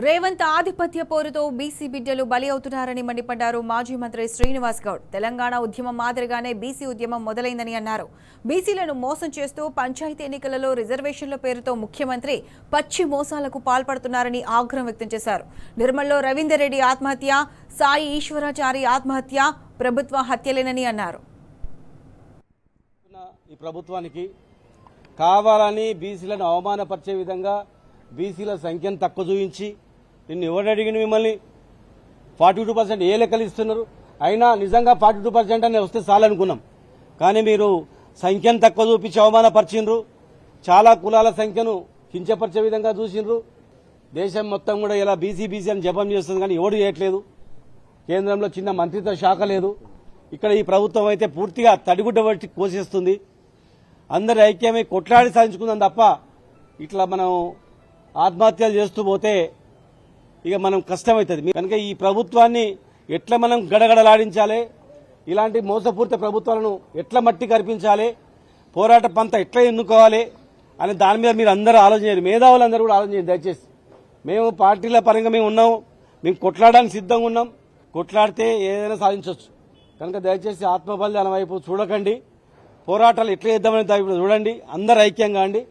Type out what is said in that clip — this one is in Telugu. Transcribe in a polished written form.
రేవంత్ ఆధిపత్య పోరుతో బీసీ బిడ్డలు బలి అవుతున్నారని మండిపడ్డారు మాజీ మంత్రి శ్రీనివాస్ గౌడ్. తెలంగాణ ఉద్యమం మాదిరిగానే బీసీ ఉద్యమం మొదలైందని అన్నారు. బీసీలను మోసం చేస్తూ పంచాయతీ ఎన్నికలలో రిజర్వేషన్ల పేరుతో ముఖ్యమంత్రి పచ్చి మోసాలకు పాల్పడుతున్నారని ఆగ్రహం వ్యక్తం చేశారు. నిర్మల్లో రవీందర్ రెడ్డి ఆత్మహత్య, సాయి ఈశ్వరాచారి ఆత్మహత్య ప్రభుత్వ హత్యలేనని అన్నారు. ఈ ప్రభుత్వానికి కావాలని బీసీలను అవమానపరిచే విధంగా బీసీల సంఖ్యను తక్కువ చూపించి నిన్ను ఎవరు అడిగిన మిమ్మల్ని 42% ఏ లెక్కలు ఇస్తున్నారు? అయినా నిజంగా 42% అని వస్తే చాలనుకున్నాం. కానీ మీరు సంఖ్యను తక్కువ చూపించి అవమానపరిచిండ్రు. చాలా కులాల సంఖ్యను కించపరిచే విధంగా చూసిండ్రు. దేశం మొత్తం కూడా ఇలా బీసీ అని జపం చేస్తుంది, కానీ ఎవడు చేయట్లేదు. కేంద్రంలో చిన్న మంత్రిత్వ శాఖ లేదు. ఇక్కడ ఈ ప్రభుత్వం అయితే పూర్తిగా తడిగుడ్డ పట్టి కోసేస్తుంది. అందరి ఐక్యమై కొట్లాడి సాధించుకుందాం తప్ప ఇట్లా మనం ఆత్మహత్యలు చేస్తూ పోతే ఇక మనం కష్టమవుతుంది. కనుక ఈ ప్రభుత్వాన్ని ఎట్లా మనం గడగడలాడించాలి, ఇలాంటి మోసపూరిత ప్రభుత్వాలను ఎట్లా మట్టి కరిపించాలి, పోరాట పంత ఎట్లా ఎన్నుకోవాలి అని దాని మీద మీరు అందరూ ఆలోచించారు. మేధావులందరూ కూడా ఆలోచించారు. దయచేసి మేము పార్టీల పరంగా మేము ఉన్నాం, మేము కొట్లాడడానికి సిద్ధంగా ఉన్నాం. కొట్లాడితే ఏదైనా సాధించవచ్చు. కనుక దయచేసి ఆత్మబలిదానం వైపు చూడకండి, పోరాటాలు ఎట్లా చేద్దామని చూడండి. అందరూ ఐక్యంగా అండి.